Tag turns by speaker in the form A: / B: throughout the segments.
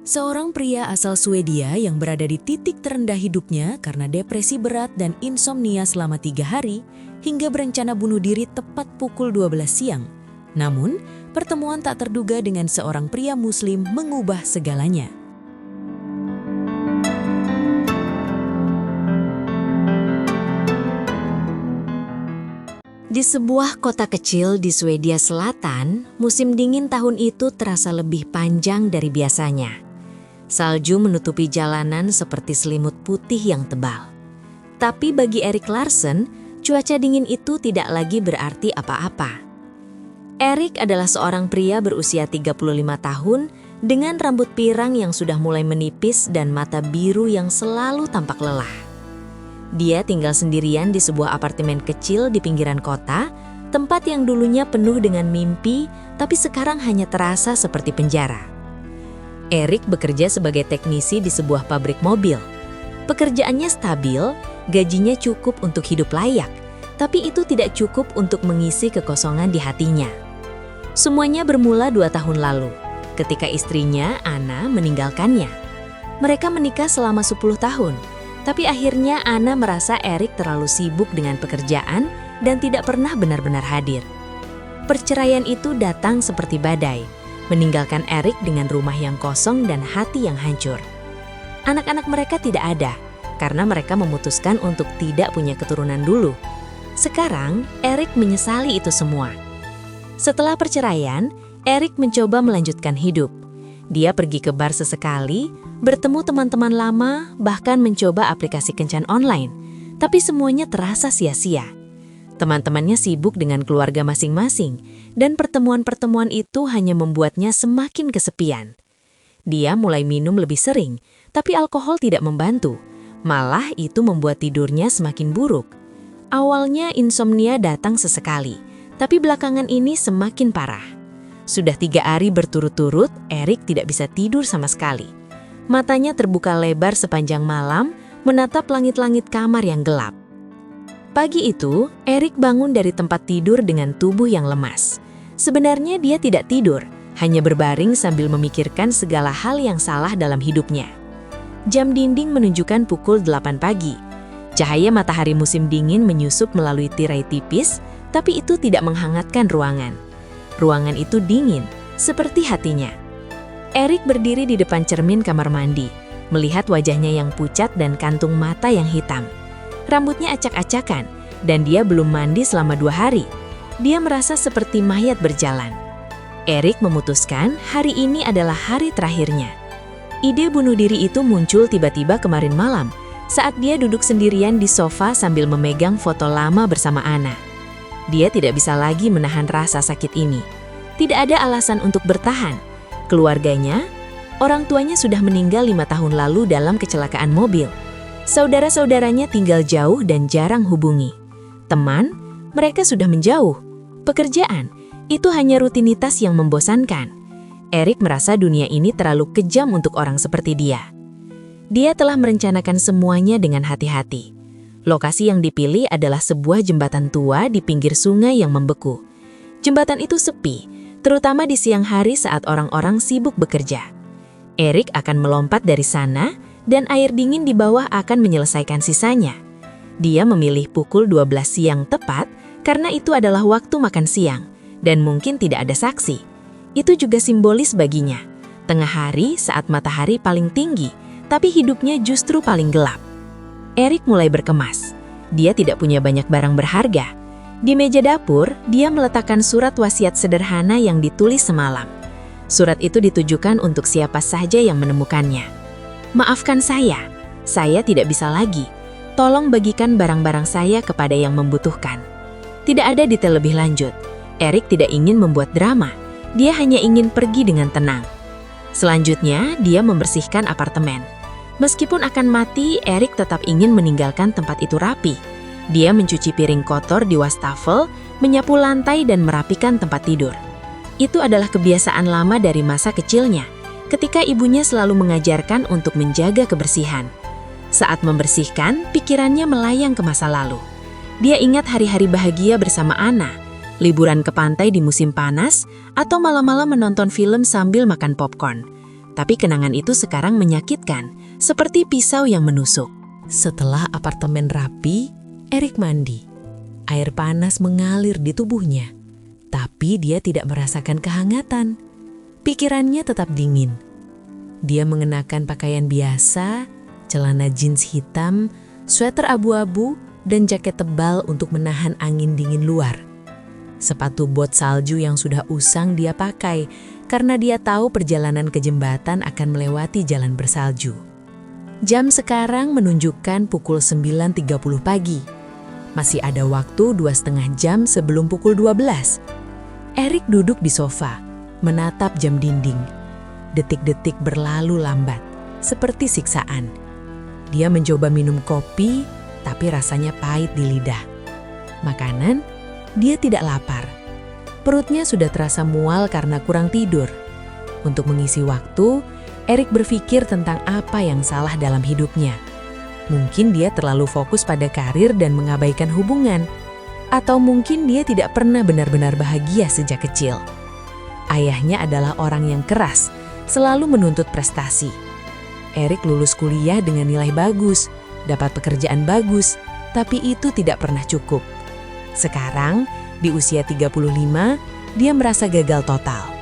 A: Seorang pria asal Swedia yang berada di titik terendah hidupnya karena depresi berat dan insomnia selama 3 hari, hingga berencana bunuh diri tepat pukul 12 siang. Namun, pertemuan tak terduga dengan seorang pria muslim mengubah segalanya. Di sebuah kota kecil di Swedia Selatan, musim dingin tahun itu terasa lebih panjang dari biasanya. Salju menutupi jalanan seperti selimut putih yang tebal. Tapi bagi Erik Larsen, cuaca dingin itu tidak lagi berarti apa-apa. Erik adalah seorang pria berusia 35 tahun dengan rambut pirang yang sudah mulai menipis dan mata biru yang selalu tampak lelah. Dia tinggal sendirian di sebuah apartemen kecil di pinggiran kota, tempat yang dulunya penuh dengan mimpi, tapi sekarang hanya terasa seperti penjara. Erik bekerja sebagai teknisi di sebuah pabrik mobil. Pekerjaannya stabil, gajinya cukup untuk hidup layak, tapi itu tidak cukup untuk mengisi kekosongan di hatinya. Semuanya bermula 2 tahun lalu, ketika istrinya, Anna, meninggalkannya. Mereka menikah selama 10 tahun, tapi akhirnya Anna merasa Erik terlalu sibuk dengan pekerjaan dan tidak pernah benar-benar hadir. Perceraian itu datang seperti badai, meninggalkan Erik dengan rumah yang kosong dan hati yang hancur. Anak-anak mereka tidak ada, karena mereka memutuskan untuk tidak punya keturunan dulu. Sekarang, Erik menyesali itu semua. Setelah perceraian, Erik mencoba melanjutkan hidup. Dia pergi ke bar sesekali, bertemu teman-teman lama, bahkan mencoba aplikasi kencan online. Tapi semuanya terasa sia-sia. Teman-temannya sibuk dengan keluarga masing-masing, dan pertemuan-pertemuan itu hanya membuatnya semakin kesepian. Dia mulai minum lebih sering, tapi alkohol tidak membantu. Malah itu membuat tidurnya semakin buruk. Awalnya insomnia datang sesekali, tapi belakangan ini semakin parah. Sudah 3 hari berturut-turut, Erik tidak bisa tidur sama sekali. Matanya terbuka lebar sepanjang malam, menatap langit-langit kamar yang gelap. Pagi itu, Erik bangun dari tempat tidur dengan tubuh yang lemas. Sebenarnya dia tidak tidur, hanya berbaring sambil memikirkan segala hal yang salah dalam hidupnya. Jam dinding menunjukkan pukul 8 pagi. Cahaya matahari musim dingin menyusup melalui tirai tipis, tapi itu tidak menghangatkan ruangan. Ruangan itu dingin, seperti hatinya. Erik berdiri di depan cermin kamar mandi, melihat wajahnya yang pucat dan kantung mata yang hitam. Rambutnya acak-acakan, dan dia belum mandi selama 2 hari. Dia merasa seperti mayat berjalan. Erik memutuskan hari ini adalah hari terakhirnya. Ide bunuh diri itu muncul tiba-tiba kemarin malam, saat dia duduk sendirian di sofa sambil memegang foto lama bersama Anna. Dia tidak bisa lagi menahan rasa sakit ini. Tidak ada alasan untuk bertahan. Keluarganya, orang tuanya sudah meninggal 5 tahun lalu dalam kecelakaan mobil. Saudara-saudaranya tinggal jauh dan jarang hubungi. Teman, mereka sudah menjauh. Pekerjaan, itu hanya rutinitas yang membosankan. Erik merasa dunia ini terlalu kejam untuk orang seperti dia. Dia telah merencanakan semuanya dengan hati-hati. Lokasi yang dipilih adalah sebuah jembatan tua di pinggir sungai yang membeku. Jembatan itu sepi, terutama di siang hari saat orang-orang sibuk bekerja. Erik akan melompat dari sana, dan air dingin di bawah akan menyelesaikan sisanya. Dia memilih pukul 12 siang tepat, karena itu adalah waktu makan siang, dan mungkin tidak ada saksi. Itu juga simbolis baginya. Tengah hari saat matahari paling tinggi, tapi hidupnya justru paling gelap. Erik mulai berkemas. Dia tidak punya banyak barang berharga. Di meja dapur, dia meletakkan surat wasiat sederhana yang ditulis semalam. Surat itu ditujukan untuk siapa saja yang menemukannya. Maafkan saya tidak bisa lagi. Tolong bagikan barang-barang saya kepada yang membutuhkan. Tidak ada detail lebih lanjut. Erik tidak ingin membuat drama. Dia hanya ingin pergi dengan tenang. Selanjutnya, dia membersihkan apartemen. Meskipun akan mati, Erik tetap ingin meninggalkan tempat itu rapi. Dia mencuci piring kotor di wastafel, menyapu lantai dan merapikan tempat tidur. Itu adalah kebiasaan lama dari masa kecilnya, ketika ibunya selalu mengajarkan untuk menjaga kebersihan. Saat membersihkan, pikirannya melayang ke masa lalu. Dia ingat hari-hari bahagia bersama Anna, liburan ke pantai di musim panas, atau malam-malam menonton film sambil makan popcorn. Tapi kenangan itu sekarang menyakitkan, seperti pisau yang menusuk. Setelah apartemen rapi, Erik mandi. Air panas mengalir di tubuhnya, tapi dia tidak merasakan kehangatan. Pikirannya tetap dingin. Dia mengenakan pakaian biasa, celana jeans hitam, sweater abu-abu, dan jaket tebal untuk menahan angin dingin luar. Sepatu bot salju yang sudah usang dia pakai karena dia tahu perjalanan ke jembatan akan melewati jalan bersalju. Jam sekarang menunjukkan pukul 9.30 pagi. Masih ada waktu 2,5 jam sebelum pukul 12. Erik duduk di sofa, menatap jam dinding. Detik-detik berlalu lambat, seperti siksaan. Dia mencoba minum kopi, tapi rasanya pahit di lidah. Makanan, dia tidak lapar. Perutnya sudah terasa mual karena kurang tidur. Untuk mengisi waktu, Erik berpikir tentang apa yang salah dalam hidupnya. Mungkin dia terlalu fokus pada karir dan mengabaikan hubungan. Atau mungkin dia tidak pernah benar-benar bahagia sejak kecil. Ayahnya adalah orang yang keras, selalu menuntut prestasi. Erik lulus kuliah dengan nilai bagus, dapat pekerjaan bagus, tapi itu tidak pernah cukup. Sekarang, di usia 35, dia merasa gagal total.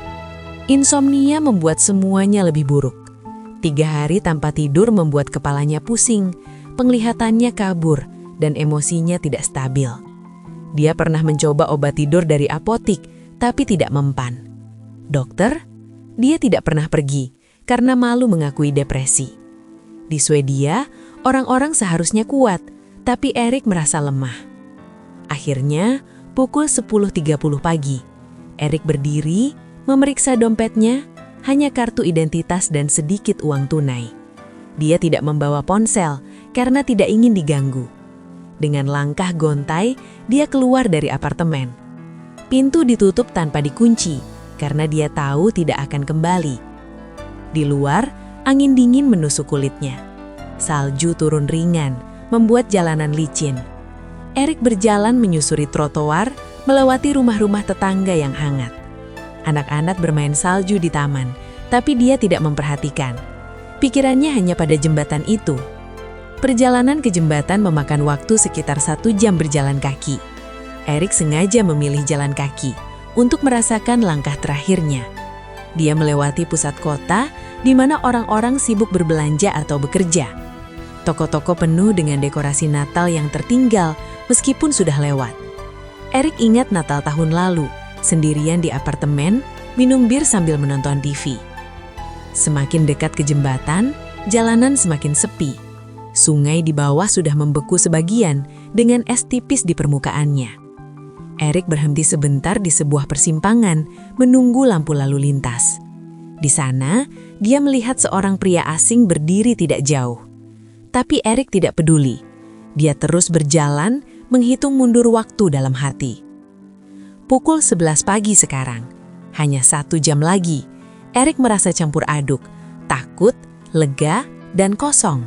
A: Insomnia membuat semuanya lebih buruk. 3 hari tanpa tidur membuat kepalanya pusing, penglihatannya kabur, dan emosinya tidak stabil. Dia pernah mencoba obat tidur dari apotik, tapi tidak mempan. Dokter, dia tidak pernah pergi karena malu mengakui depresi. Di Swedia, orang-orang seharusnya kuat, tapi Erik merasa lemah. Akhirnya, pukul 10.30 pagi, Erik berdiri, memeriksa dompetnya, hanya kartu identitas dan sedikit uang tunai. Dia tidak membawa ponsel karena tidak ingin diganggu. Dengan langkah gontai, dia keluar dari apartemen. Pintu ditutup tanpa dikunci karena dia tahu tidak akan kembali. Di luar, angin dingin menusuk kulitnya. Salju turun ringan, membuat jalanan licin. Erik berjalan menyusuri trotoar, melewati rumah-rumah tetangga yang hangat. Anak-anak bermain salju di taman, tapi dia tidak memperhatikan. Pikirannya hanya pada jembatan itu. Perjalanan ke jembatan memakan waktu sekitar 1 jam berjalan kaki. Erik sengaja memilih jalan kaki untuk merasakan langkah terakhirnya. Dia melewati pusat kota, di mana orang-orang sibuk berbelanja atau bekerja. Toko-toko penuh dengan dekorasi Natal yang tertinggal meskipun sudah lewat. Erik ingat Natal tahun lalu, sendirian di apartemen, minum bir sambil menonton TV. Semakin dekat ke jembatan, jalanan semakin sepi. Sungai di bawah sudah membeku sebagian dengan es tipis di permukaannya. Erik berhenti sebentar di sebuah persimpangan, menunggu lampu lalu lintas. Di sana, dia melihat seorang pria asing berdiri tidak jauh. Tapi Erik tidak peduli. Dia terus berjalan, menghitung mundur waktu dalam hati. Pukul 11 pagi sekarang. Hanya 1 jam lagi. Erik merasa campur aduk, takut, lega, dan kosong.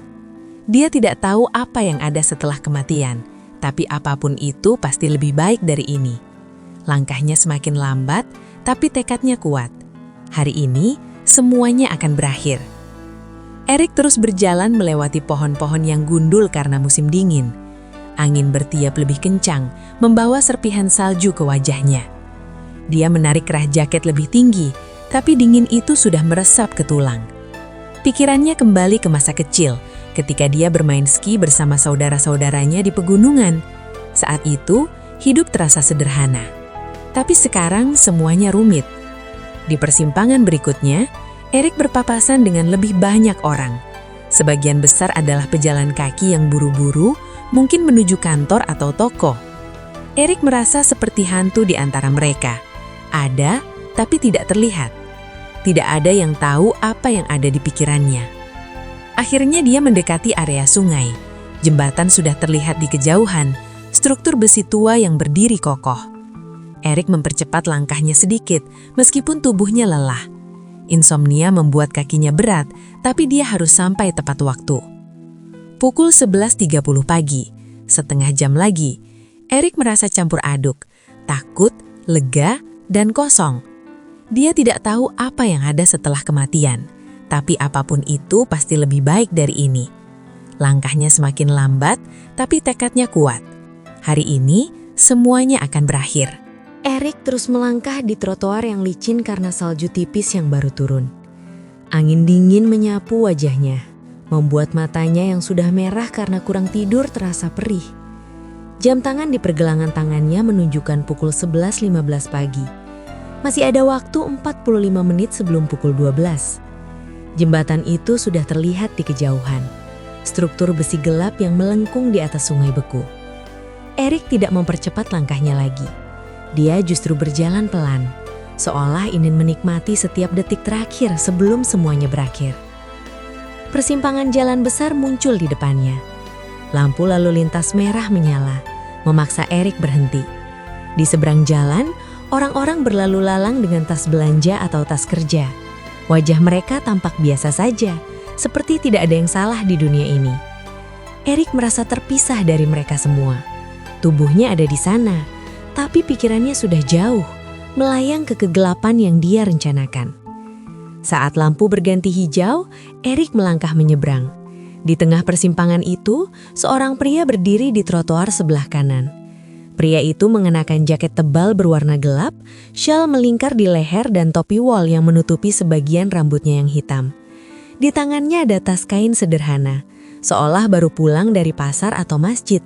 A: Dia tidak tahu apa yang ada setelah kematian, tapi apapun itu pasti lebih baik dari ini. Langkahnya semakin lambat, tapi tekadnya kuat. Hari ini, semuanya akan berakhir. Erik terus berjalan melewati pohon-pohon yang gundul karena musim dingin. Angin bertiup lebih kencang, membawa serpihan salju ke wajahnya. Dia menarik kerah jaket lebih tinggi, tapi dingin itu sudah meresap ke tulang. Pikirannya kembali ke masa kecil, ketika dia bermain ski bersama saudara-saudaranya di pegunungan. Saat itu, hidup terasa sederhana. Tapi sekarang semuanya rumit. Di persimpangan berikutnya, Erik berpapasan dengan lebih banyak orang. Sebagian besar adalah pejalan kaki yang buru-buru, mungkin menuju kantor atau toko. Erik merasa seperti hantu di antara mereka. Ada, tapi tidak terlihat. Tidak ada yang tahu apa yang ada di pikirannya. Akhirnya dia mendekati area sungai. Jembatan sudah terlihat di kejauhan, struktur besi tua yang berdiri kokoh. Erik mempercepat langkahnya sedikit, meskipun tubuhnya lelah. Insomnia membuat kakinya berat, tapi dia harus sampai tepat waktu. Pukul 11.30 pagi, setengah jam lagi, Erik merasa campur aduk, takut, lega, dan kosong. Dia tidak tahu apa yang ada setelah kematian,
B: Tapi apapun itu pasti lebih baik dari ini. Langkahnya semakin lambat, tapi tekadnya kuat. Hari ini, semuanya akan berakhir.
A: Erik terus melangkah di trotoar yang licin karena salju tipis yang baru turun. Angin dingin menyapu wajahnya, membuat matanya yang sudah merah karena kurang tidur terasa perih. Jam tangan di pergelangan tangannya menunjukkan pukul 11.15 pagi. Masih ada waktu 45 menit sebelum pukul 12. Jembatan itu sudah terlihat di kejauhan. Struktur besi gelap yang melengkung di atas sungai beku. Erik tidak mempercepat langkahnya lagi. Dia justru berjalan pelan, seolah ingin menikmati setiap detik terakhir sebelum semuanya berakhir. Persimpangan jalan besar muncul di depannya. Lampu lalu lintas merah menyala, memaksa Erik berhenti. Di seberang jalan, orang-orang berlalu lalang dengan tas belanja atau tas kerja. Wajah mereka tampak biasa saja, seperti tidak ada yang salah di dunia ini. Erik merasa terpisah dari mereka semua. Tubuhnya ada di sana, tapi pikirannya sudah jauh, melayang ke kegelapan yang dia rencanakan. Saat lampu berganti hijau, Erik melangkah menyeberang. Di tengah persimpangan itu, seorang pria berdiri di trotoar sebelah kanan. Pria itu mengenakan jaket tebal berwarna gelap, syal melingkar di leher dan topi wol yang menutupi sebagian rambutnya yang hitam. Di tangannya ada tas kain sederhana, seolah baru pulang dari pasar atau masjid.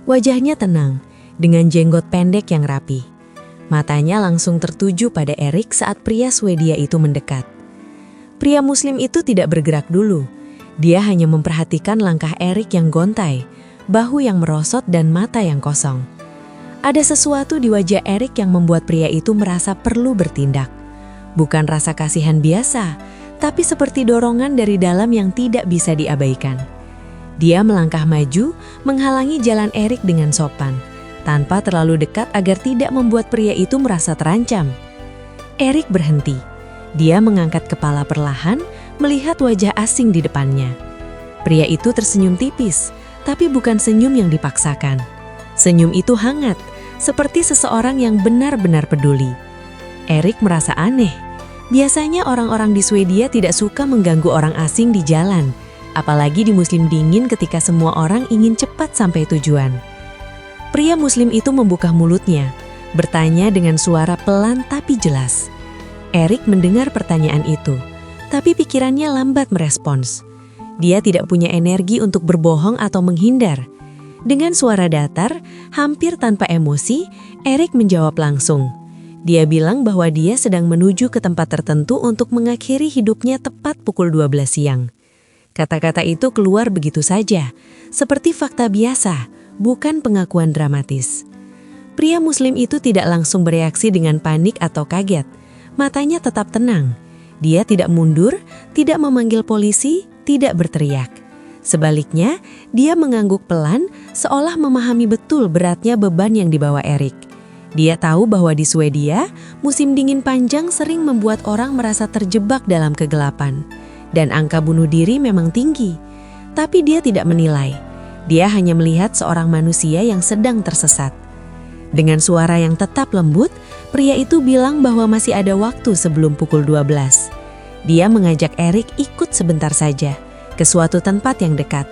A: Wajahnya tenang, dengan jenggot pendek yang rapi. Matanya langsung tertuju pada Erik saat pria Swedia itu mendekat. Pria Muslim itu tidak bergerak dulu. Dia hanya memperhatikan langkah Erik yang gontai, bahu yang merosot dan mata yang kosong. Ada sesuatu di wajah Erik yang membuat pria itu merasa perlu bertindak. Bukan rasa kasihan biasa, tapi seperti dorongan dari dalam yang tidak bisa diabaikan. Dia melangkah maju, menghalangi jalan Erik dengan sopan, tanpa terlalu dekat agar tidak membuat pria itu merasa terancam. Erik berhenti. Dia mengangkat kepala perlahan, melihat wajah asing di depannya. Pria itu tersenyum tipis, tapi bukan senyum yang dipaksakan. Senyum itu hangat, seperti seseorang yang benar-benar peduli. Erik merasa aneh. Biasanya orang-orang di Swedia tidak suka mengganggu orang asing di jalan, apalagi di musim dingin ketika semua orang ingin cepat sampai tujuan. Pria Muslim itu membuka mulutnya, bertanya dengan suara pelan tapi jelas. Erik mendengar pertanyaan itu, tapi pikirannya lambat merespons. Dia tidak punya energi untuk berbohong atau menghindar. Dengan suara datar, hampir tanpa emosi, Erik menjawab langsung. Dia bilang bahwa dia sedang menuju ke tempat tertentu untuk mengakhiri hidupnya tepat pukul 12 siang. Kata-kata itu keluar begitu saja, seperti fakta biasa, bukan pengakuan dramatis. Pria Muslim itu tidak langsung bereaksi dengan panik atau kaget. Matanya tetap tenang. Dia tidak mundur, tidak memanggil polisi, tidak berteriak. Sebaliknya, dia mengangguk pelan, seolah memahami betul beratnya beban yang dibawa Erik. Dia tahu bahwa di Swedia, musim dingin panjang sering membuat orang merasa terjebak dalam kegelapan. Dan angka bunuh diri memang tinggi. Tapi dia tidak menilai. Dia hanya melihat seorang manusia yang sedang tersesat. Dengan suara yang tetap lembut, pria itu bilang bahwa masih ada waktu sebelum pukul 12. Dia mengajak Erik ikut sebentar saja ke suatu tempat yang dekat.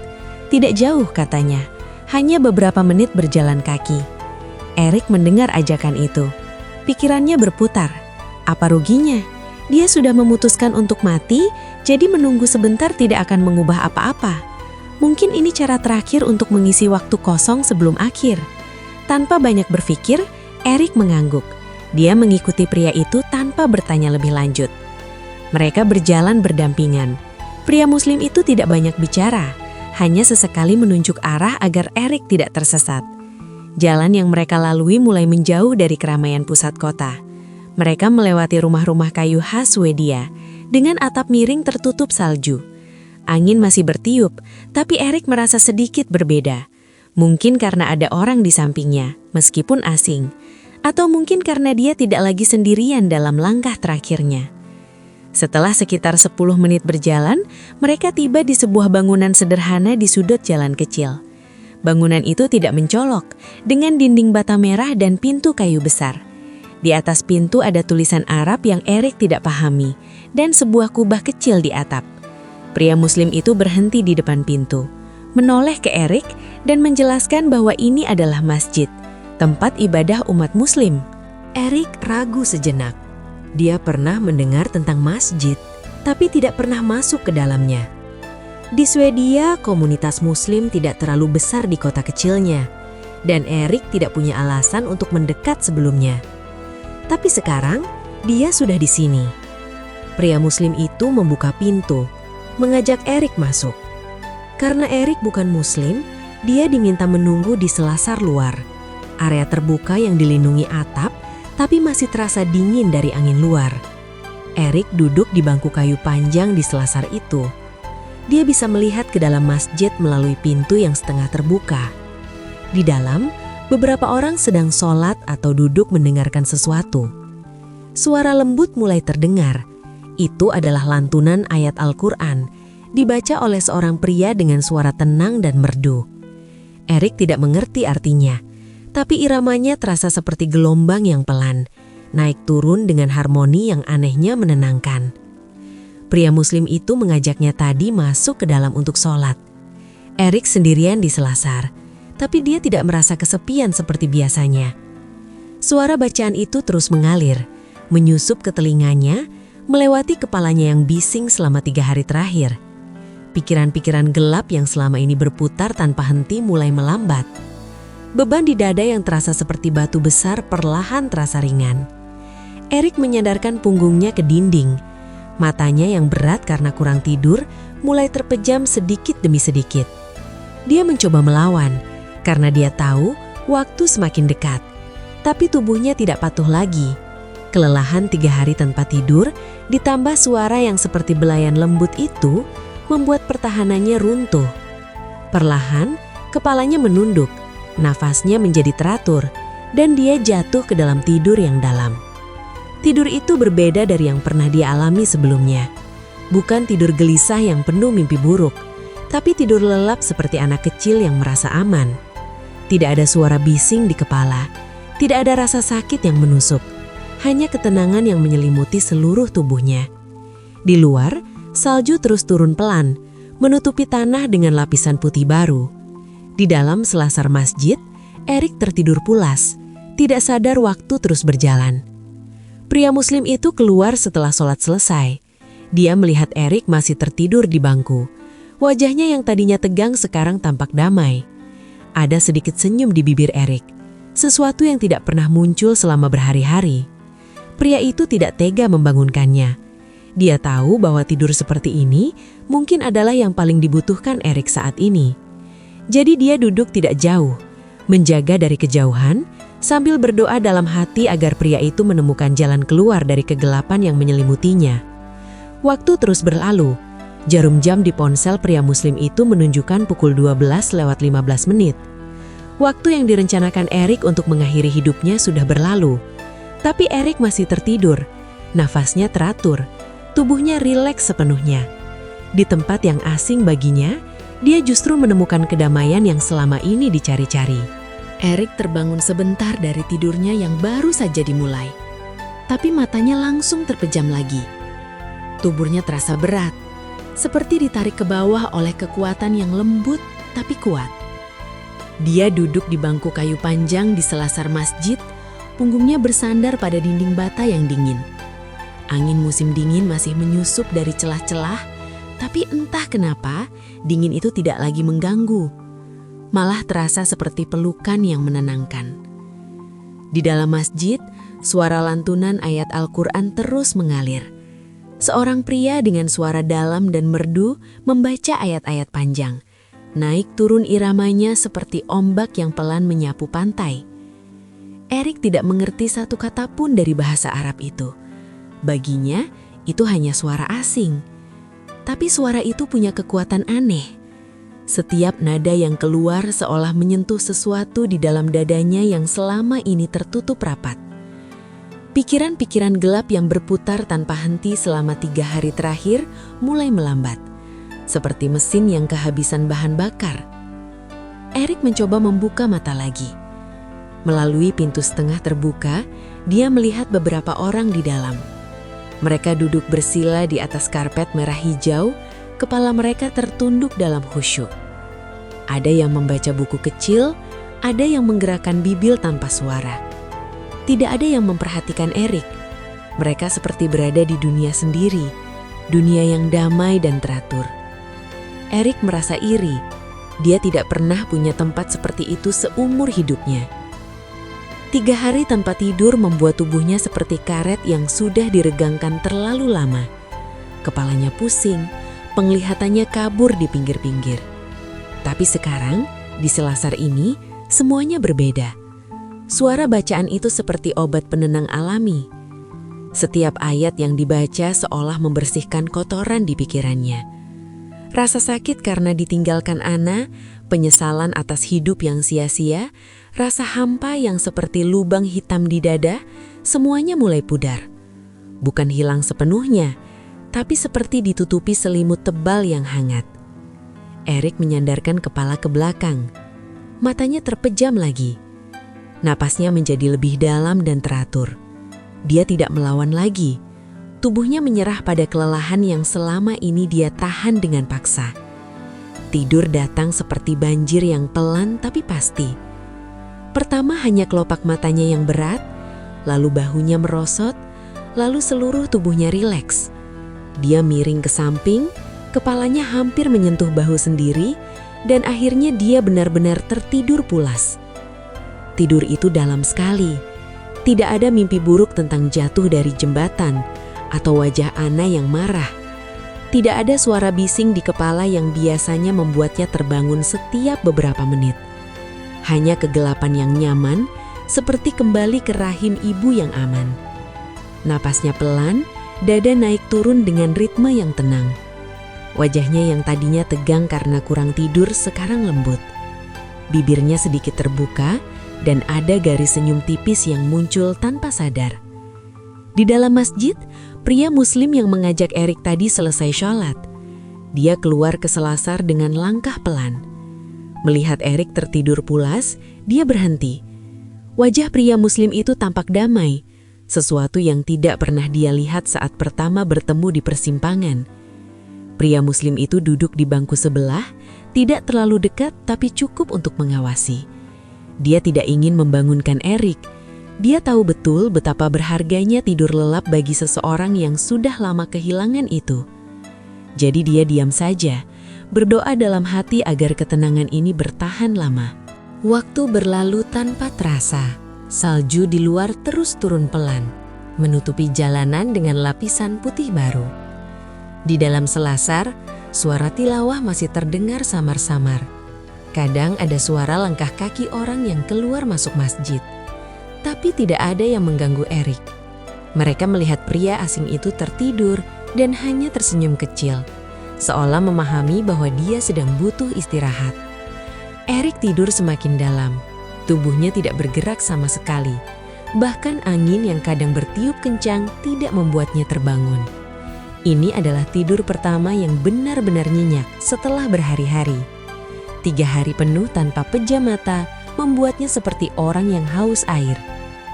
A: Tidak jauh katanya, hanya beberapa menit berjalan kaki. Erik mendengar ajakan itu. Pikirannya berputar. Apa ruginya? Dia sudah memutuskan untuk mati, jadi menunggu sebentar tidak akan mengubah apa-apa. Mungkin ini cara terakhir untuk mengisi waktu kosong sebelum akhir. Tanpa banyak berpikir, Erik mengangguk. Dia mengikuti pria itu tanpa bertanya lebih lanjut. Mereka berjalan berdampingan. Pria Muslim itu tidak banyak bicara, hanya sesekali menunjuk arah agar Erik tidak tersesat. Jalan yang mereka lalui mulai menjauh dari keramaian pusat kota. Mereka melewati rumah-rumah kayu khas Swedia, dengan atap miring tertutup salju. Angin masih bertiup, tapi Erik merasa sedikit berbeda. Mungkin karena ada orang di sampingnya, meskipun asing. Atau mungkin karena dia tidak lagi sendirian dalam langkah terakhirnya. Setelah sekitar 10 menit berjalan, mereka tiba di sebuah bangunan sederhana di sudut jalan kecil. Bangunan itu tidak mencolok, dengan dinding bata merah dan pintu kayu besar.
B: Di atas pintu ada tulisan Arab yang Erik tidak pahami dan sebuah kubah kecil di atap. Pria Muslim itu berhenti di depan pintu, menoleh ke Erik dan menjelaskan bahwa ini adalah masjid, tempat ibadah umat Muslim.
A: Erik ragu sejenak. Dia pernah mendengar tentang masjid, tapi tidak pernah masuk ke dalamnya. Di Swedia, komunitas Muslim tidak terlalu besar di kota kecilnya, dan Erik tidak punya alasan untuk mendekat sebelumnya. Tapi sekarang, dia sudah di sini. Pria Muslim itu membuka pintu, mengajak Erik masuk. Karena Erik bukan Muslim, dia diminta menunggu di selasar luar, area terbuka yang dilindungi atap, tapi masih terasa dingin dari angin luar. Erik duduk di bangku kayu panjang di selasar itu. Dia bisa melihat ke dalam masjid melalui pintu yang setengah terbuka. Di dalam, beberapa orang sedang sholat atau duduk mendengarkan sesuatu. Suara lembut mulai terdengar. Itu adalah lantunan ayat Al-Quran, dibaca oleh seorang pria dengan suara tenang dan merdu. Erik tidak mengerti artinya, tapi iramanya terasa seperti gelombang yang pelan, naik turun dengan harmoni yang anehnya menenangkan. Pria Muslim itu mengajaknya tadi masuk ke dalam untuk sholat. Erik sendirian di selasar, tapi dia tidak merasa kesepian seperti biasanya. Suara bacaan itu terus mengalir, menyusup ke telinganya, melewati kepalanya yang bising selama 3 hari terakhir. Pikiran-pikiran gelap yang selama ini berputar tanpa henti mulai melambat. Beban di dada yang terasa seperti batu besar perlahan terasa ringan. Erik menyandarkan punggungnya ke dinding. Matanya yang berat karena kurang tidur mulai terpejam sedikit demi sedikit. Dia mencoba melawan, karena dia tahu waktu semakin dekat. Tapi tubuhnya tidak patuh lagi. Kelelahan 3 hari tanpa tidur, ditambah suara yang seperti belayan lembut itu, membuat pertahanannya runtuh. Perlahan, kepalanya menunduk, nafasnya menjadi teratur, dan dia jatuh ke dalam tidur yang dalam. Tidur itu berbeda dari yang pernah dia alami sebelumnya. Bukan tidur gelisah yang penuh mimpi buruk, tapi tidur lelap seperti anak kecil yang merasa aman. Tidak ada suara bising di kepala, tidak ada rasa sakit yang menusuk, hanya ketenangan yang menyelimuti seluruh tubuhnya. Di luar, salju terus turun pelan, menutupi tanah dengan lapisan putih baru. Di dalam selasar masjid, Erik tertidur pulas, tidak sadar waktu terus berjalan. Pria Muslim itu keluar setelah sholat selesai. Dia melihat Erik masih tertidur di bangku. Wajahnya yang tadinya tegang sekarang tampak damai. Ada sedikit senyum di bibir Erik, sesuatu yang tidak pernah muncul selama berhari-hari. Pria itu tidak tega membangunkannya. Dia tahu bahwa tidur seperti ini mungkin adalah yang paling dibutuhkan Erik saat ini. Jadi dia duduk tidak jauh, menjaga dari kejauhan, sambil berdoa dalam hati agar pria itu menemukan jalan keluar dari kegelapan yang menyelimutinya. Waktu terus berlalu. Jarum jam di ponsel pria Muslim itu menunjukkan pukul 12:15. Waktu yang direncanakan Erik untuk mengakhiri hidupnya sudah berlalu. Tapi Erik masih tertidur, nafasnya teratur, tubuhnya rileks sepenuhnya. Di tempat yang asing baginya, dia justru menemukan kedamaian yang selama ini dicari-cari. Erik terbangun sebentar dari tidurnya yang baru saja dimulai. Tapi matanya langsung terpejam lagi. Tubuhnya terasa berat, seperti ditarik ke bawah oleh kekuatan yang lembut tapi kuat. Dia duduk di bangku kayu panjang di selasar masjid, punggungnya bersandar pada dinding bata yang dingin. Angin musim dingin masih menyusup dari celah-celah, tapi entah kenapa dingin itu tidak lagi mengganggu. Malah terasa seperti pelukan yang menenangkan. Di dalam masjid, suara lantunan ayat Al-Quran terus mengalir. Seorang pria dengan suara dalam dan merdu membaca ayat-ayat panjang. Naik turun iramanya seperti ombak yang pelan menyapu pantai. Erik tidak mengerti satu kata pun dari bahasa Arab itu. Baginya, itu hanya suara asing. Tapi suara itu punya kekuatan aneh. Setiap nada yang keluar seolah menyentuh sesuatu di dalam dadanya yang selama ini tertutup rapat. Pikiran-pikiran gelap yang berputar tanpa henti selama 3 hari terakhir mulai melambat, seperti mesin yang kehabisan bahan bakar. Erik mencoba membuka mata lagi.
B: Melalui pintu setengah terbuka, dia melihat beberapa orang di dalam. Mereka duduk bersila di atas karpet merah hijau, kepala mereka tertunduk dalam khusyuk. Ada yang membaca buku kecil, ada yang menggerakkan bibir tanpa suara. Tidak ada yang memperhatikan Erik. Mereka seperti berada di dunia sendiri, dunia yang damai dan teratur. Erik merasa iri. Dia tidak pernah punya tempat seperti itu seumur hidupnya. 3 hari tanpa tidur membuat tubuhnya seperti karet yang sudah diregangkan terlalu lama. Kepalanya pusing, penglihatannya kabur di pinggir-pinggir. Tapi sekarang, di selasar ini, semuanya berbeda. Suara bacaan itu seperti obat penenang alami. Setiap ayat yang dibaca seolah membersihkan kotoran di pikirannya. Rasa sakit karena ditinggalkan Ana, penyesalan atas hidup yang sia-sia, rasa hampa yang seperti lubang hitam di dada, semuanya mulai pudar. Bukan hilang sepenuhnya, tapi seperti ditutupi selimut tebal yang hangat. Erik menyandarkan kepala ke belakang. Matanya terpejam lagi. Napasnya menjadi lebih dalam dan teratur. Dia tidak melawan lagi. Tubuhnya menyerah pada kelelahan yang selama ini dia tahan dengan paksa. Tidur datang seperti banjir yang pelan tapi pasti. Pertama hanya kelopak matanya yang berat, lalu bahunya merosot, lalu seluruh tubuhnya rileks. Dia miring ke samping, kepalanya hampir menyentuh bahu sendiri, dan akhirnya dia benar-benar tertidur pulas. Tidur itu dalam sekali. Tidak ada mimpi buruk tentang jatuh dari jembatan, atau wajah Ana yang marah. Tidak ada suara bising di kepala yang biasanya membuatnya terbangun setiap beberapa menit. Hanya kegelapan yang nyaman, seperti kembali ke rahim ibu yang aman. Napasnya pelan, dada naik turun dengan ritme yang tenang. Wajahnya yang tadinya tegang karena kurang tidur sekarang lembut. Bibirnya sedikit terbuka, dan ada garis senyum tipis yang muncul tanpa sadar. Di dalam masjid, pria Muslim yang mengajak Erik tadi selesai sholat. Dia keluar ke selasar dengan langkah pelan. Melihat Erik tertidur pulas, dia berhenti. Wajah pria Muslim itu tampak damai, sesuatu yang tidak pernah dia lihat saat pertama bertemu di persimpangan. Pria Muslim itu duduk di bangku sebelah, tidak terlalu dekat tapi cukup untuk mengawasi. Dia tidak ingin membangunkan Erik. Dia tahu betul betapa berharganya tidur lelap bagi seseorang yang sudah lama kehilangan itu. Jadi dia diam saja, berdoa dalam hati agar ketenangan ini bertahan lama. Waktu berlalu tanpa terasa. Salju di luar terus turun pelan, menutupi jalanan dengan lapisan putih baru. Di dalam selasar, suara tilawah masih terdengar samar-samar. Kadang ada suara langkah kaki orang yang keluar masuk masjid. Tapi tidak ada yang mengganggu Erik. Mereka melihat pria asing itu tertidur dan hanya tersenyum kecil, seolah memahami bahwa dia sedang butuh istirahat. Erik tidur semakin dalam, tubuhnya tidak bergerak sama sekali. Bahkan angin yang kadang bertiup kencang tidak membuatnya terbangun. Ini adalah tidur pertama yang benar-benar nyenyak setelah berhari-hari. 3 hari penuh tanpa pejam mata membuatnya seperti orang yang haus air.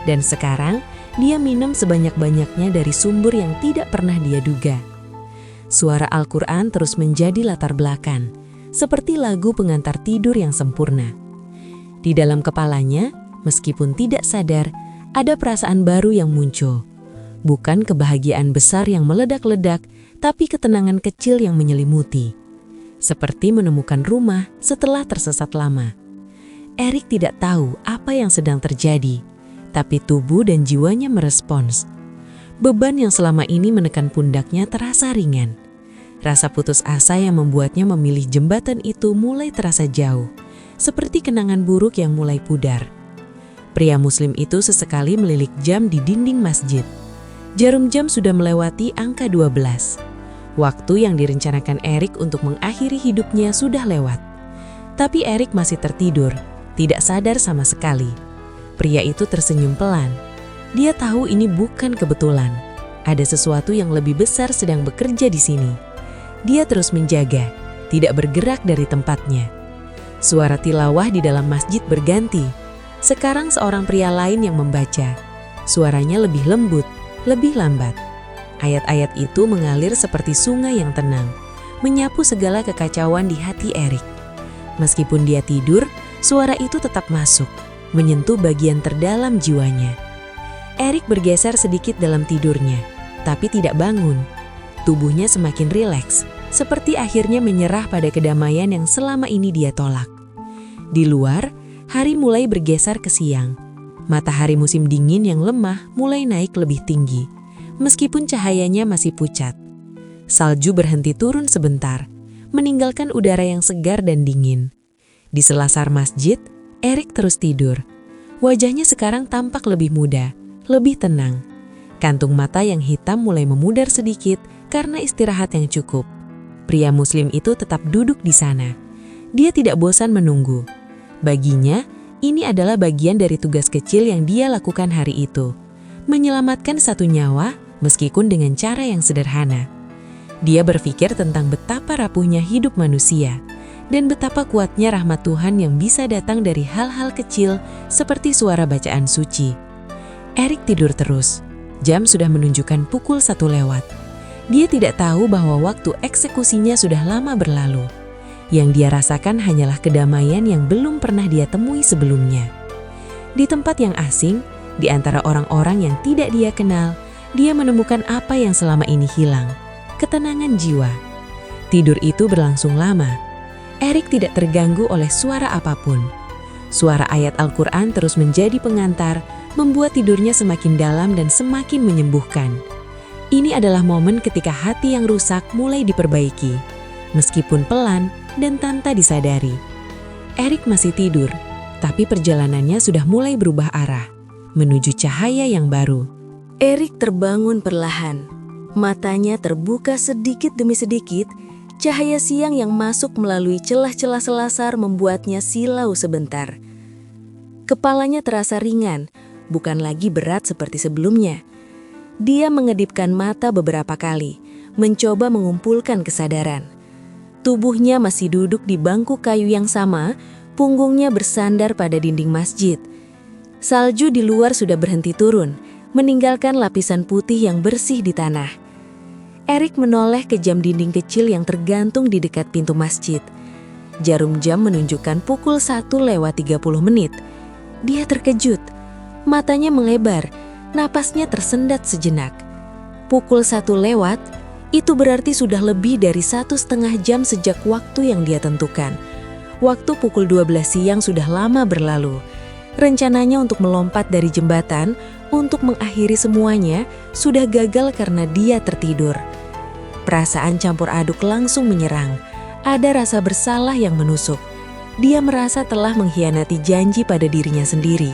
B: Dan sekarang, dia minum sebanyak-banyaknya dari sumber yang tidak pernah dia duga. Suara Al-Quran terus menjadi latar belakang, seperti lagu pengantar tidur yang sempurna. Di dalam kepalanya, meskipun tidak sadar, ada perasaan baru yang muncul. Bukan kebahagiaan besar yang meledak-ledak, tapi ketenangan kecil yang menyelimuti. Seperti menemukan rumah setelah tersesat lama. Erik tidak tahu apa yang sedang terjadi, tapi tubuh dan jiwanya merespons. Beban yang selama ini menekan pundaknya terasa ringan. Rasa putus asa yang membuatnya memilih jembatan itu mulai terasa jauh, seperti kenangan buruk yang mulai pudar. Pria Muslim itu sesekali melilik jam di dinding masjid. Jarum jam sudah melewati angka 12. Waktu yang direncanakan Erik untuk mengakhiri hidupnya sudah lewat. Tapi Erik masih tertidur, tidak sadar sama sekali. Pria itu tersenyum pelan. Dia tahu ini bukan kebetulan. Ada sesuatu yang lebih besar sedang bekerja di sini. Dia terus menjaga, tidak bergerak dari tempatnya. Suara tilawah di dalam masjid berganti. Sekarang seorang pria lain yang membaca. Suaranya lebih lembut, lebih lambat. Ayat-ayat itu mengalir seperti sungai yang tenang, menyapu segala kekacauan di hati Erik. Meskipun dia tidur, suara itu tetap masuk, menyentuh bagian terdalam jiwanya. Erik bergeser sedikit dalam tidurnya, tapi tidak bangun. Tubuhnya semakin rileks, seperti akhirnya menyerah pada kedamaian yang selama ini dia tolak. Di luar, hari mulai bergeser ke siang. Matahari musim dingin yang lemah mulai naik lebih tinggi, meskipun cahayanya masih pucat. Salju berhenti turun sebentar, meninggalkan udara yang segar dan dingin. Di selasar masjid, Erik terus tidur. Wajahnya sekarang tampak lebih muda, lebih tenang. Kantung mata yang hitam mulai memudar sedikit karena istirahat yang cukup. Pria Muslim itu tetap duduk di sana. Dia tidak bosan menunggu. Baginya, ini adalah bagian dari tugas kecil yang dia lakukan hari itu. Menyelamatkan satu nyawa, meskipun dengan cara yang sederhana. Dia berpikir tentang betapa rapuhnya hidup manusia, dan betapa kuatnya rahmat Tuhan yang bisa datang dari hal-hal kecil seperti suara bacaan suci. Erik tidur terus. Jam sudah menunjukkan pukul 1 lewat. Dia tidak tahu bahwa waktu eksekusinya sudah lama berlalu. Yang dia rasakan hanyalah kedamaian yang belum pernah dia temui sebelumnya. Di tempat yang asing, di antara orang-orang yang tidak dia kenal, dia menemukan apa yang selama ini hilang, ketenangan jiwa. Tidur itu berlangsung lama. Erik tidak terganggu oleh suara apapun. Suara ayat Al-Quran terus menjadi pengantar, membuat tidurnya semakin dalam dan semakin menyembuhkan. Ini adalah momen ketika hati yang rusak mulai diperbaiki, meskipun pelan dan tanpa disadari. Erik masih tidur, tapi perjalanannya sudah mulai berubah arah, menuju cahaya yang baru.
A: Erik terbangun perlahan. Matanya terbuka sedikit demi sedikit. Cahaya siang yang masuk melalui celah-celah selasar membuatnya silau sebentar. Kepalanya terasa ringan, bukan lagi berat seperti sebelumnya. Dia mengedipkan mata beberapa kali, mencoba mengumpulkan kesadaran. Tubuhnya masih duduk di bangku kayu yang sama, punggungnya bersandar pada dinding masjid. Salju di luar sudah berhenti turun, meninggalkan lapisan putih yang bersih di tanah. Erik menoleh ke jam dinding kecil yang tergantung di dekat pintu masjid. Jarum jam menunjukkan pukul 1:30. Dia terkejut. Matanya melebar, napasnya tersendat sejenak. Pukul 1 lewat, itu berarti sudah lebih dari 1,5 jam sejak waktu yang dia tentukan. Waktu pukul 12 siang sudah lama berlalu. Rencananya untuk melompat dari jembatan, untuk mengakhiri semuanya, sudah gagal karena dia tertidur. Perasaan campur aduk langsung menyerang. Ada rasa bersalah yang menusuk. Dia merasa telah mengkhianati janji pada dirinya sendiri.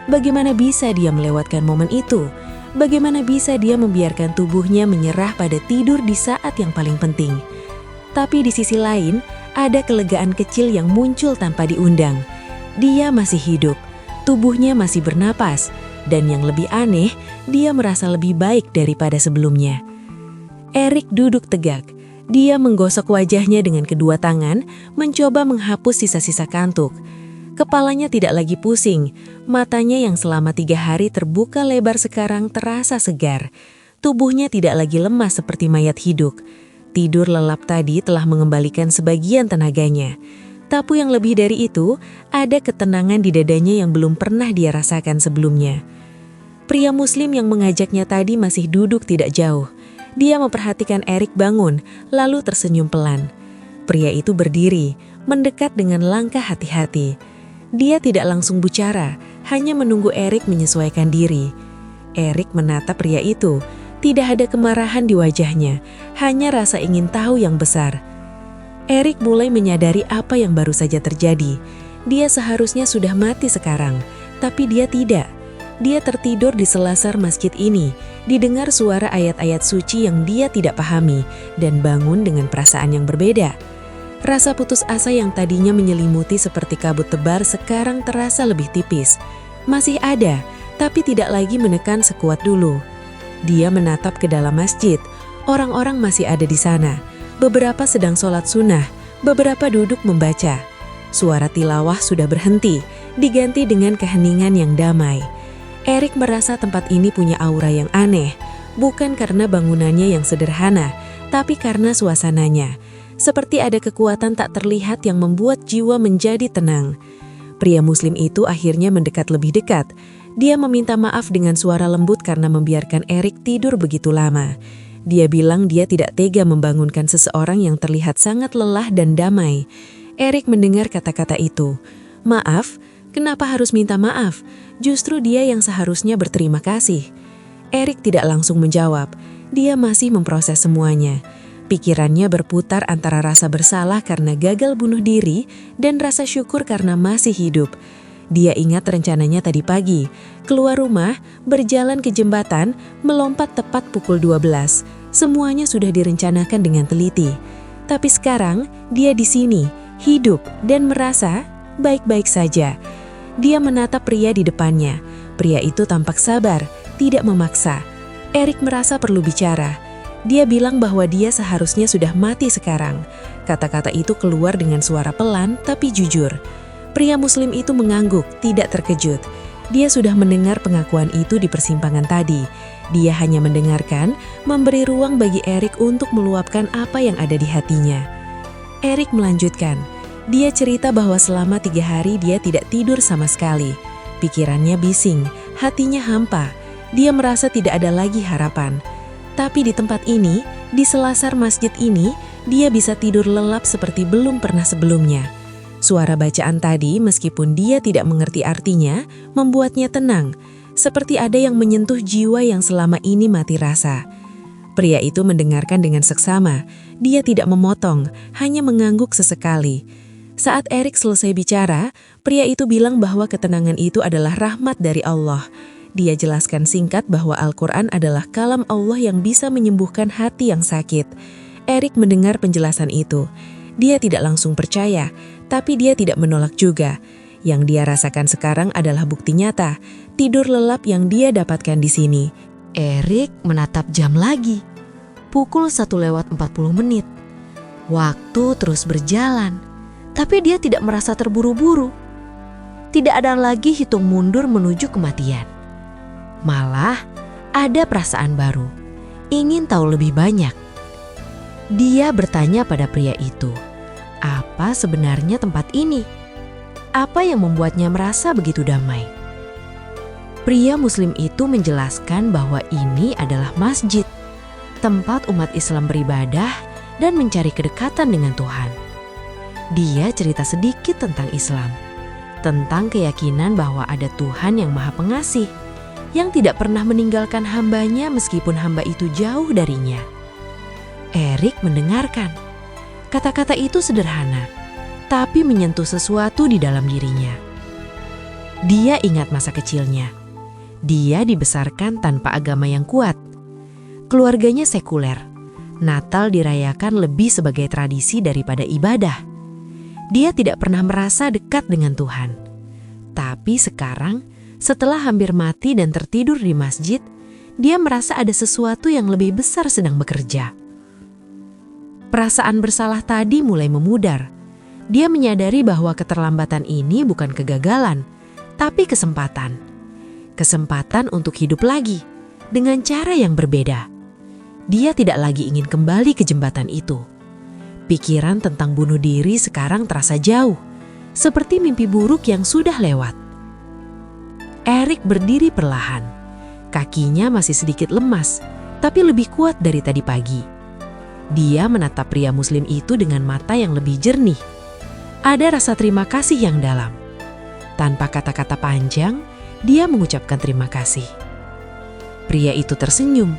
A: Bagaimana bisa dia melewatkan momen itu? Bagaimana bisa dia membiarkan tubuhnya menyerah pada tidur di saat yang paling penting? Tapi di sisi lain, ada kelegaan kecil yang muncul tanpa diundang. Dia masih hidup, tubuhnya masih bernapas, dan yang lebih aneh, dia merasa lebih baik daripada sebelumnya. Erik duduk tegak. Dia menggosok wajahnya dengan kedua tangan, mencoba menghapus sisa-sisa kantuk. Kepalanya tidak lagi pusing, matanya yang selama 3 hari terbuka lebar sekarang terasa segar. Tubuhnya tidak lagi lemas seperti mayat hidup. Tidur lelap tadi telah mengembalikan sebagian tenaganya. Tapi yang lebih dari itu, ada ketenangan di dadanya yang belum pernah dia rasakan sebelumnya. Pria Muslim yang mengajaknya tadi masih duduk tidak jauh. Dia memperhatikan Erik bangun, lalu tersenyum pelan. Pria itu berdiri, mendekat dengan langkah hati-hati. Dia tidak langsung bicara, hanya menunggu Erik menyesuaikan diri. Erik menatap pria itu, tidak ada kemarahan di wajahnya, hanya rasa ingin tahu yang besar. Erik mulai menyadari apa yang baru saja terjadi. Dia seharusnya sudah mati sekarang, tapi dia tidak. Dia tertidur di selasar masjid ini, didengar suara ayat-ayat suci yang dia tidak pahami, dan bangun dengan perasaan yang berbeda. Rasa putus asa yang tadinya menyelimuti seperti kabut tebal sekarang terasa lebih tipis. Masih ada, tapi tidak lagi menekan sekuat dulu. Dia menatap ke dalam masjid. Orang-orang masih ada di sana. Beberapa sedang sholat sunnah, beberapa duduk membaca. Suara tilawah sudah berhenti.
B: diganti dengan keheningan yang damai. Erik merasa tempat ini punya aura yang aneh, bukan karena bangunannya yang sederhana, tapi karena suasananya. Seperti ada kekuatan tak terlihat yang membuat jiwa menjadi tenang. Pria Muslim itu akhirnya mendekat lebih dekat. Dia meminta maaf dengan suara lembut karena membiarkan Erik tidur begitu lama. Dia bilang dia tidak tega membangunkan seseorang yang terlihat sangat lelah dan damai. Erik mendengar kata-kata itu. Maaf? Kenapa harus minta maaf? Justru dia yang seharusnya berterima kasih. Erik tidak langsung menjawab. Dia masih memproses semuanya. Pikirannya berputar antara rasa bersalah karena gagal bunuh diri dan rasa syukur karena masih hidup. Dia ingat rencananya tadi pagi, keluar rumah, berjalan ke jembatan, melompat tepat pukul 12. Semuanya sudah direncanakan dengan teliti. Tapi sekarang, dia di sini, hidup dan merasa baik-baik saja. Dia menatap pria di depannya. Pria itu tampak sabar, tidak memaksa. Erik merasa perlu bicara. Dia bilang bahwa dia seharusnya sudah mati sekarang. Kata-kata itu keluar dengan suara pelan tapi jujur. Pria Muslim itu mengangguk, tidak terkejut. Dia sudah mendengar pengakuan itu di persimpangan tadi. Dia hanya mendengarkan, memberi ruang bagi Erik untuk meluapkan apa yang ada di hatinya. Erik melanjutkan. Dia cerita bahwa selama 3 hari dia tidak tidur sama sekali. Pikirannya bising, hatinya hampa. Dia merasa tidak ada lagi harapan. Tapi di tempat ini, di selasar masjid ini, dia bisa tidur lelap seperti belum pernah sebelumnya. Suara bacaan tadi, meskipun dia tidak mengerti artinya, membuatnya tenang, seperti ada yang menyentuh jiwa yang selama ini mati rasa. Pria itu mendengarkan dengan seksama. Dia tidak memotong, hanya mengangguk sesekali. Saat Erik selesai bicara, pria itu bilang bahwa ketenangan itu adalah rahmat dari Allah. Dia jelaskan singkat bahwa Al-Quran adalah kalam Allah yang bisa menyembuhkan hati yang sakit. Erik mendengar penjelasan itu. Dia tidak langsung percaya, tapi dia tidak menolak juga. Yang dia rasakan sekarang adalah bukti nyata, tidur lelap yang dia dapatkan di sini.
A: Erik menatap jam lagi. Pukul 1:40. Waktu terus berjalan, tapi dia tidak merasa terburu-buru. Tidak ada lagi hitung mundur menuju kematian. Malah ada perasaan baru, ingin tahu lebih banyak. Dia bertanya pada pria itu, apa sebenarnya tempat ini? Apa yang membuatnya merasa begitu damai? Pria Muslim itu menjelaskan bahwa ini adalah masjid, tempat umat Islam beribadah dan mencari kedekatan dengan Tuhan. Dia cerita sedikit tentang Islam, tentang keyakinan bahwa ada Tuhan yang Maha Pengasih, yang tidak pernah meninggalkan hambanya meskipun hamba itu jauh darinya. Erik mendengarkan. Kata-kata itu sederhana, tapi menyentuh sesuatu di dalam dirinya. Dia ingat masa kecilnya. Dia dibesarkan tanpa agama yang kuat. Keluarganya sekuler. Natal dirayakan lebih sebagai tradisi daripada ibadah. Dia tidak pernah merasa dekat dengan Tuhan. Tapi sekarang, setelah hampir mati dan tertidur di masjid, dia merasa ada sesuatu yang lebih besar sedang bekerja. Perasaan bersalah tadi mulai memudar. Dia menyadari bahwa keterlambatan ini bukan kegagalan, tapi kesempatan. Kesempatan untuk hidup lagi, dengan cara yang berbeda. Dia tidak lagi ingin kembali ke jembatan itu. Pikiran tentang bunuh diri sekarang terasa jauh, seperti mimpi buruk yang sudah lewat. Erik berdiri perlahan. Kakinya masih sedikit lemas, tapi lebih kuat dari tadi pagi. Dia menatap pria Muslim itu dengan mata yang lebih jernih. Ada rasa terima kasih yang dalam. Tanpa kata-kata panjang, dia mengucapkan terima kasih. Pria itu tersenyum,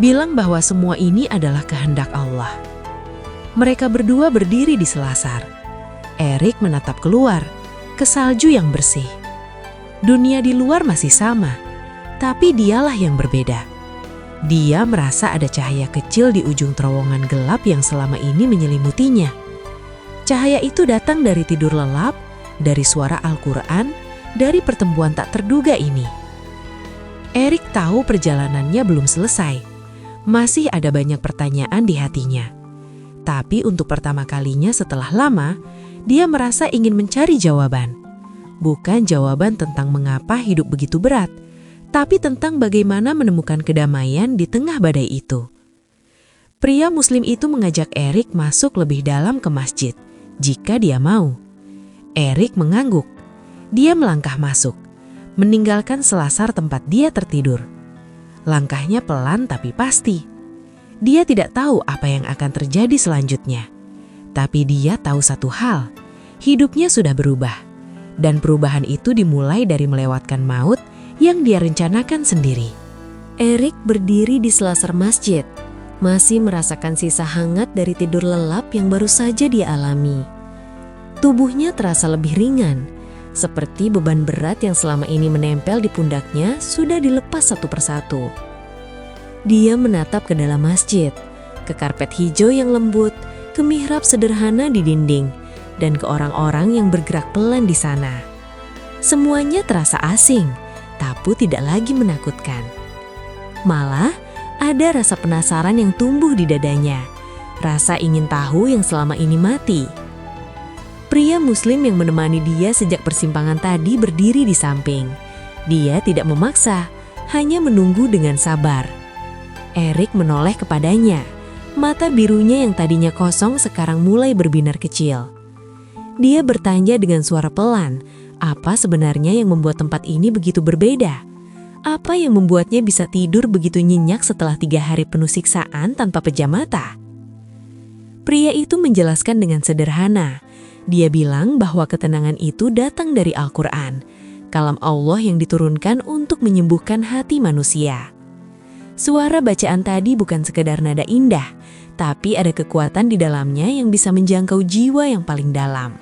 A: bilang bahwa semua ini adalah kehendak Allah. Mereka berdua berdiri di selasar. Erik menatap keluar, ke salju yang bersih. Dunia di luar masih sama, tapi dialah yang berbeda. Dia merasa ada cahaya kecil di ujung terowongan gelap yang selama ini menyelimutinya. Cahaya itu datang dari tidur lelap, dari suara Al-Quran, dari pertemuan tak terduga ini. Erik tahu perjalanannya belum selesai. Masih ada banyak pertanyaan di hatinya. Tapi untuk pertama kalinya setelah lama, dia merasa ingin mencari jawaban.
B: Bukan jawaban tentang mengapa hidup begitu berat, tapi tentang bagaimana menemukan kedamaian di tengah badai itu. Pria Muslim itu mengajak Erik masuk lebih dalam ke masjid, jika dia mau. Erik mengangguk. Dia melangkah masuk, meninggalkan selasar tempat dia tertidur. Langkahnya pelan tapi pasti. Dia tidak tahu apa yang akan terjadi selanjutnya. Tapi dia tahu satu hal, hidupnya sudah berubah. Dan perubahan itu dimulai dari melewatkan maut yang dia rencanakan sendiri.
A: Erik berdiri di selasar masjid, masih merasakan sisa hangat dari tidur lelap yang baru saja dia alami. Tubuhnya terasa lebih ringan, seperti beban berat yang selama ini menempel di pundaknya sudah dilepas satu persatu. Dia menatap ke dalam masjid, ke karpet hijau yang lembut, ke mihrab sederhana di dinding, dan ke orang-orang yang bergerak pelan di sana. Semuanya terasa asing, tapi tidak lagi menakutkan. Malah, ada rasa penasaran yang tumbuh di dadanya, rasa ingin tahu yang selama ini mati. Pria Muslim yang menemani dia sejak persimpangan tadi berdiri di samping. Dia tidak memaksa, hanya menunggu dengan sabar. Erik menoleh kepadanya. Mata birunya yang tadinya kosong sekarang mulai berbinar kecil. Dia bertanya dengan suara pelan, apa sebenarnya yang membuat tempat ini begitu berbeda? Apa yang membuatnya bisa tidur begitu nyenyak setelah 3 hari penuh siksaan tanpa pejam mata? Pria itu menjelaskan dengan sederhana. Dia bilang bahwa ketenangan itu datang dari Al-Quran, kalam Allah yang diturunkan untuk menyembuhkan hati manusia. Suara bacaan tadi bukan sekedar nada indah, tapi ada kekuatan di dalamnya yang bisa menjangkau jiwa yang paling dalam.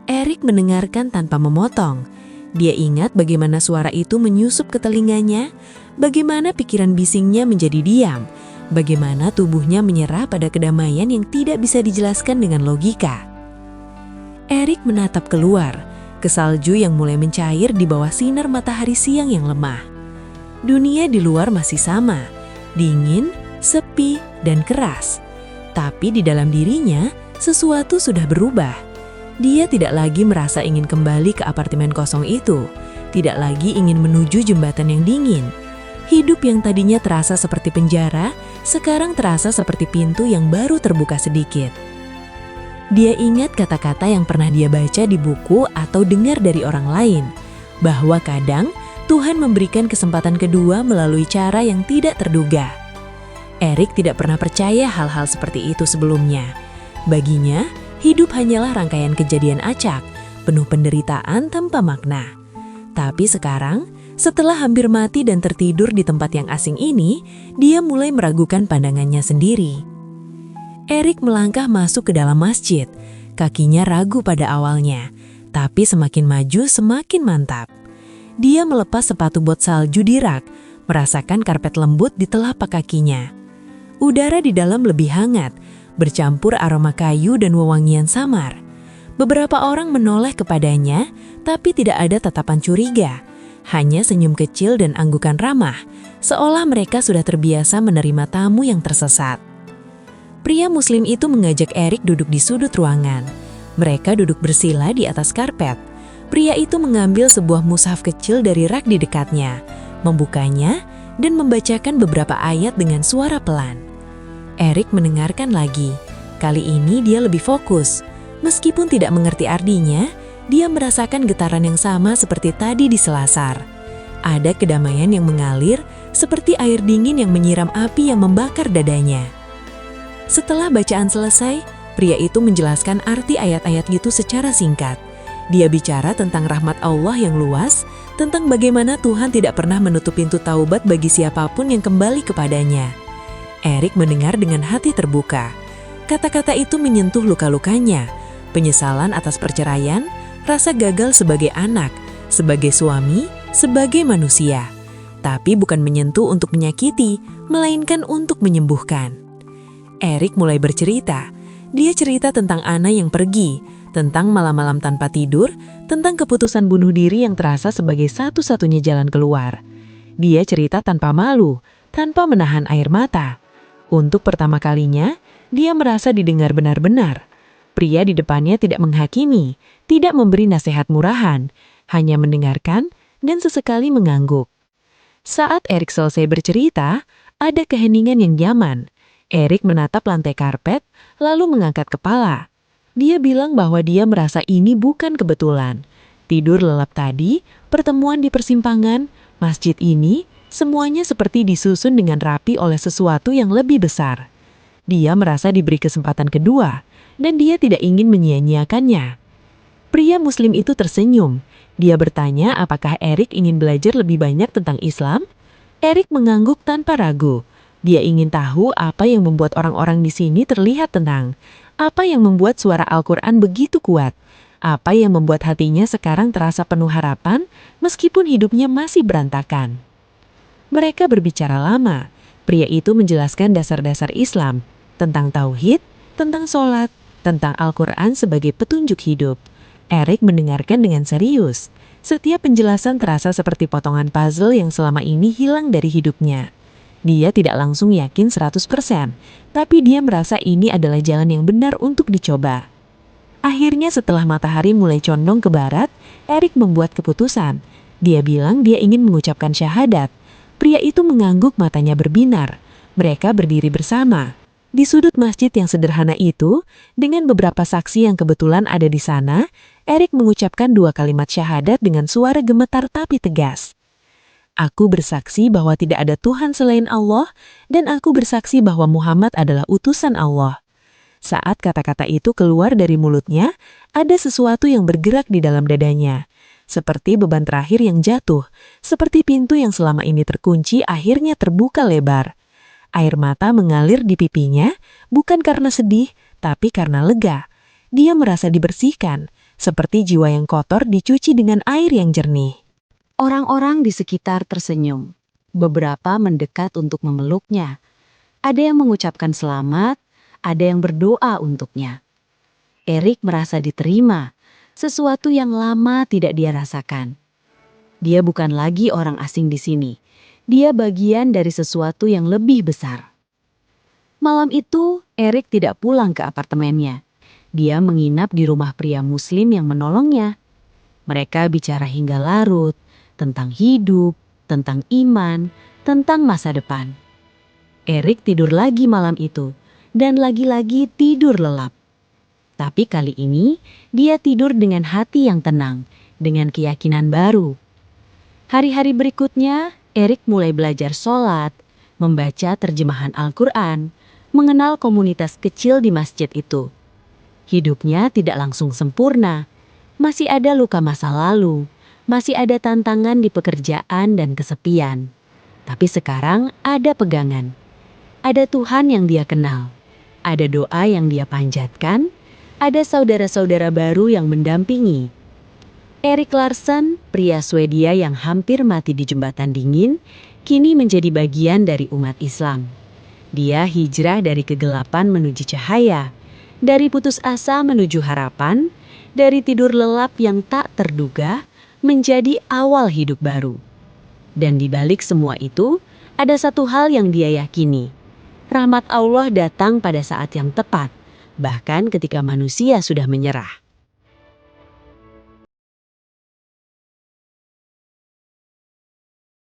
A: Erik mendengarkan tanpa memotong. Dia ingat bagaimana suara itu menyusup ke telinganya, bagaimana pikiran bisingnya menjadi diam, bagaimana tubuhnya menyerah pada kedamaian yang tidak bisa dijelaskan dengan logika. Erik menatap keluar, ke salju yang mulai mencair di bawah sinar matahari siang yang lemah. Dunia di luar masih sama, dingin, sepi, dan keras. Tapi di dalam dirinya, sesuatu sudah berubah. Dia tidak lagi merasa ingin kembali ke apartemen kosong itu, tidak lagi ingin menuju jembatan yang dingin. Hidup yang tadinya terasa seperti penjara, sekarang terasa seperti pintu yang baru terbuka sedikit. Dia ingat kata-kata yang pernah dia baca di buku atau dengar dari orang lain, bahwa kadang Tuhan memberikan kesempatan kedua melalui cara yang tidak terduga. Erik tidak pernah percaya hal-hal seperti itu sebelumnya. Baginya, hidup hanyalah rangkaian kejadian acak, penuh penderitaan tanpa makna. Tapi sekarang, setelah hampir mati dan tertidur di tempat yang asing ini, dia mulai meragukan pandangannya sendiri. Erik melangkah masuk ke dalam masjid. Kakinya ragu pada awalnya, tapi semakin maju semakin mantap. Dia melepas sepatu bot salju di rak, merasakan karpet lembut di telapak kakinya. Udara di dalam lebih hangat, bercampur aroma kayu dan wewangian samar. Beberapa orang menoleh kepadanya, tapi tidak ada tatapan curiga. Hanya senyum kecil dan anggukan ramah, seolah mereka sudah terbiasa menerima tamu yang tersesat. Pria Muslim itu mengajak Erik duduk di sudut ruangan. Mereka duduk bersila di atas karpet. Pria itu mengambil sebuah mushaf kecil dari rak di dekatnya, membukanya, dan membacakan beberapa ayat dengan suara pelan. Erik mendengarkan lagi. Kali ini dia lebih fokus. Meskipun tidak mengerti artinya, dia merasakan getaran yang sama seperti tadi di selasar. Ada kedamaian yang mengalir seperti air dingin yang menyiram api yang membakar dadanya. Setelah bacaan selesai, pria itu menjelaskan arti ayat-ayat itu secara singkat. Dia bicara tentang rahmat Allah yang luas, tentang bagaimana Tuhan tidak pernah menutup pintu taubat bagi siapapun yang kembali kepadanya. Erik mendengar dengan hati terbuka. Kata-kata itu menyentuh luka-lukanya, penyesalan atas perceraian, rasa gagal sebagai anak, sebagai suami, sebagai manusia. Tapi bukan menyentuh untuk menyakiti, melainkan untuk menyembuhkan. Erik mulai bercerita. Dia cerita tentang Anna yang pergi, tentang malam-malam tanpa tidur, tentang keputusan bunuh diri yang terasa sebagai satu-satunya jalan keluar. Dia cerita tanpa malu, tanpa menahan air mata. Untuk pertama kalinya, dia merasa didengar benar-benar.
B: Pria di depannya tidak menghakimi, tidak memberi nasihat murahan, hanya mendengarkan dan sesekali mengangguk. Saat Erik selesai bercerita, ada keheningan yang nyaman. Erik menatap lantai karpet, lalu mengangkat kepala. Dia bilang bahwa dia merasa ini bukan kebetulan. Tidur lelap tadi, pertemuan di persimpangan, masjid ini, semuanya seperti disusun dengan rapi oleh sesuatu yang lebih besar. Dia merasa diberi kesempatan kedua, dan dia tidak ingin menyia-nyiakannya. Pria Muslim itu tersenyum. Dia bertanya apakah Erik ingin belajar lebih banyak tentang Islam. Erik mengangguk tanpa ragu. Dia ingin tahu apa yang membuat orang-orang di sini terlihat tenang. Apa yang membuat suara Al-Quran begitu kuat. Apa yang membuat hatinya sekarang terasa penuh harapan meskipun hidupnya masih berantakan. Mereka berbicara lama. Pria itu menjelaskan dasar-dasar Islam, tentang tauhid, tentang sholat, tentang Al-Quran sebagai petunjuk hidup. Erik mendengarkan dengan serius. Setiap penjelasan terasa seperti potongan puzzle yang selama ini hilang dari hidupnya. Dia tidak langsung yakin 100%, tapi dia merasa ini adalah jalan yang benar untuk dicoba. Akhirnya setelah matahari mulai condong ke barat, Erik membuat keputusan. Dia bilang dia ingin mengucapkan syahadat. Pria itu mengangguk, matanya berbinar. Mereka berdiri bersama. Di sudut masjid yang sederhana itu, dengan beberapa saksi yang kebetulan ada di sana, Erik mengucapkan 2 kalimat syahadat dengan suara gemetar tapi tegas. Aku bersaksi bahwa tidak ada Tuhan selain Allah, dan aku bersaksi bahwa Muhammad adalah utusan Allah. Saat kata-kata itu keluar dari mulutnya, ada sesuatu yang bergerak di dalam dadanya. Seperti beban terakhir yang jatuh, seperti pintu yang selama ini terkunci akhirnya terbuka lebar. Air mata mengalir di pipinya, bukan karena sedih, tapi karena lega. Dia merasa dibersihkan, seperti jiwa yang kotor dicuci dengan air yang jernih.
A: Orang-orang di sekitar tersenyum. Beberapa mendekat untuk memeluknya. Ada yang mengucapkan selamat, ada yang berdoa untuknya. Erik merasa diterima, sesuatu yang lama tidak dia rasakan. Dia bukan lagi orang asing di sini. Dia bagian dari sesuatu yang lebih besar. Malam itu, Erik tidak pulang ke apartemennya. Dia menginap di rumah pria Muslim yang menolongnya. Mereka bicara hingga larut, tentang hidup, tentang iman, tentang masa depan. Erik tidur lagi malam itu, dan lagi-lagi tidur lelap. Tapi kali ini, dia tidur dengan hati yang tenang, dengan keyakinan baru. Hari-hari berikutnya, Erik mulai belajar sholat, membaca terjemahan Al-Quran, mengenal komunitas kecil di masjid itu. Hidupnya tidak langsung sempurna, masih ada luka masa lalu, masih ada tantangan di pekerjaan dan kesepian. Tapi sekarang ada pegangan, ada Tuhan yang dia kenal, ada doa yang dia panjatkan, ada saudara-saudara baru yang mendampingi. Erik Larson, pria Swedia yang hampir mati di jembatan dingin, kini menjadi bagian dari umat Islam. Dia hijrah dari kegelapan menuju cahaya, dari putus asa menuju harapan, dari tidur lelap yang tak terduga menjadi awal hidup baru. Dan di balik semua itu, ada satu hal yang dia yakini. Rahmat Allah datang pada saat yang tepat, bahkan ketika manusia sudah menyerah.